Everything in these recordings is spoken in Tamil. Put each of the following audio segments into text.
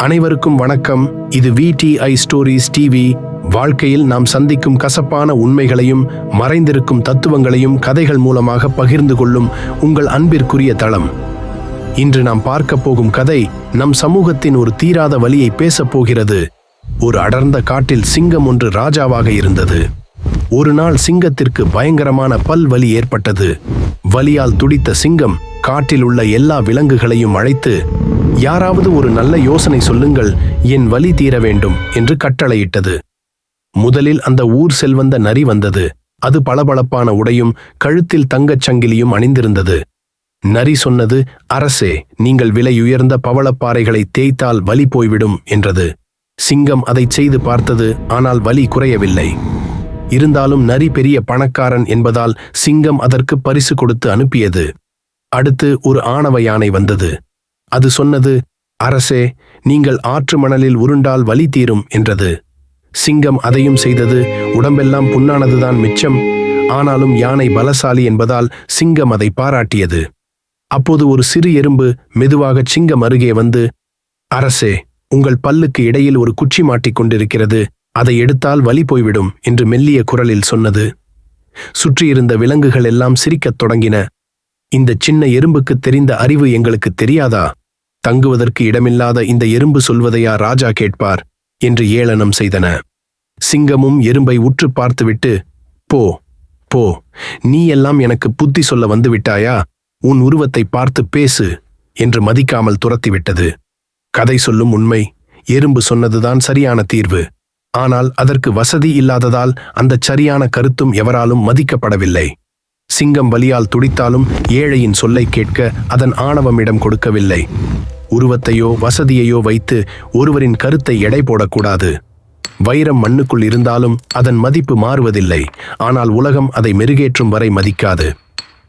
அனைவருக்கும் வணக்கம். இது VTI ஸ்டோரிஸ் டிவி. வாழ்க்கையில் நாம் சந்திக்கும் கசப்பான உண்மைகளையும் மறைந்திருக்கும் தத்துவங்களையும் கதைகள் மூலமாக பகிர்ந்து கொள்ளும் உங்கள் அன்பிற்குரிய தளம். இன்று நாம் பார்க்க போகும் கதை நம் சமூகத்தின் ஒரு தீராத வலியை பேசப் போகிறது. ஒரு அடர்ந்த காட்டில் சிங்கம் ஒன்று ராஜாவாக இருந்தது. ஒரு நாள் சிங்கத்திற்கு பயங்கரமான பல் வலி ஏற்பட்டது. வலியால் துடித்த சிங்கம் காட்டில் உள்ள எல்லா விலங்குகளையும் அழைத்து, யாராவது ஒரு நல்ல யோசனை சொல்லுங்கள், என் வலி தீர வேண்டும் என்று கட்டளையிட்டது. முதலில் அந்த ஊர் செல்வந்த நரி வந்தது. அது பளபளப்பான உடையும் கழுத்தில் தங்கச் சங்கிலியும் அணிந்திருந்தது. நரி சொன்னது, அரசே, நீங்கள் விலையுயர்ந்த பவளப்பாறைகளை தேய்த்தால் வலி போய்விடும் என்றது. சிங்கம் அதைச் செய்து பார்த்தது. ஆனால் வலி குறையவில்லை. இருந்தாலும் நரி பெரிய பணக்காரன் என்பதால் சிங்கம் அதற்கு பரிசு கொடுத்து அனுப்பியது. அடுத்து ஒரு ஆணவ யானை வந்தது. அது சொன்னது, அரசே, நீங்கள் ஆற்று மணலில் உருண்டால் வலி தீரும் என்றது. சிங்கம் அதையும் செய்தது. உடம்பெல்லாம் புண்ணானதுதான் மிச்சம். ஆனாலும் யானை பலசாலி என்பதால் சிங்கம் அதை பாராட்டியது. அப்போது ஒரு சிறு எறும்பு மெதுவாக சிங்கம் அருகே வந்து, அரசே, உங்கள் பல்லுக்கு இடையில் ஒரு குச்சி மாட்டிக் கொண்டிருக்கிறது, அதை எடுத்தால் வலி போய்விடும் என்று மெல்லிய குரலில் சொன்னது. சுற்றியிருந்த விலங்குகள் எல்லாம் சிரிக்கத் தொடங்கின. இந்த சின்ன எறும்புக்கு தெரிந்த அறிவு எங்களுக்கு தெரியாதா? தங்குவதற்கு இடமில்லாத இந்த எறும்பு சொல்வதையா ராஜா கேட்பார் என்று ஏளனம் செய்தன. சிங்கமும் எறும்பை உற்று பார்த்துவிட்டு, போ போ, நீ எல்லாம் எனக்கு புத்தி சொல்ல வந்து விட்டாயா? உன் உருவத்தை பார்த்து பேசு என்று மதிக்காமல் துரத்திவிட்டது. கதை சொல்லும் உண்மை, எறும்பு சொன்னதுதான் சரியான தீர்வு. ஆனால் அதற்கு வசதி இல்லாததால் அந்த சரியான கருத்தும் எவராலும் மதிக்கப்படவில்லை. சிங்கம் வலியால் துடித்தாலும் ஏழையின் சொல்லை கேட்க அதன் ஆணவம் இடம் கொடுக்கவில்லை. உருவத்தையோ வசதியையோ வைத்து ஒருவரின் கருத்தை எடை போடக்கூடாது. வைரம் மண்ணுக்குள் இருந்தாலும் அதன் மதிப்பு மாறுவதில்லை. ஆனால் உலகம் அதை மெருகேற்றும் வரை மதிக்காது.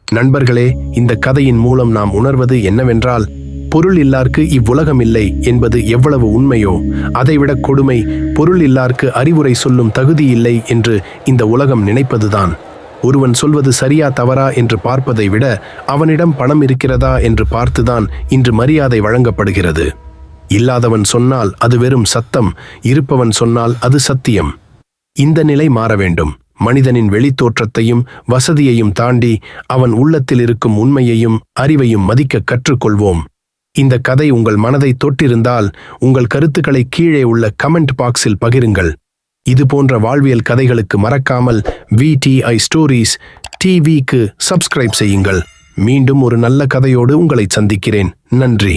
நண்பர்களே, இந்த கதையின் மூலம் நாம் உணர்வது என்னவென்றால், பொருள் இல்லார்க்கு இவ்வுலகம் இல்லை என்பது எவ்வளவு உண்மையோ, அதைவிட கொடுமை பொருள் இல்லார்க்கு அறிவுரை சொல்லும் தகுதி இல்லை என்று இந்த உலகம் நினைப்பதுதான். ஒருவன் சொல்வது சரியா தவறா என்று பார்ப்பதை விட அவனிடம் பணம் இருக்கிறதா என்று பார்த்துதான் இன்று மரியாதை வழங்கப்படுகிறது. இல்லாதவன் சொன்னால் அது வெறும் சத்தம், இருப்பவன் சொன்னால் அது சத்தியம். இந்த நிலை மாற வேண்டும். மனிதனின் வெளித்தோற்றத்தையும் வசதியையும் தாண்டி அவன் உள்ளத்தில் இருக்கும் உண்மையையும் அறிவையும் மதிக்க கற்றுக்கொள்வோம். இந்த கதை உங்கள் மனதை தொட்டிருந்தால் உங்கள் கருத்துக்களை கீழே உள்ள கமெண்ட் பாக்ஸில் பகிருங்கள். இது போன்ற வாழ்வியல் கதைகளுக்கு மறக்காமல் VTI ஸ்டோரிஸ் டிவிக்கு சப்ஸ்கிரைப் செய்யுங்கள். மீண்டும் ஒரு நல்ல கதையோடு உங்களை சந்திக்கிறேன். நன்றி.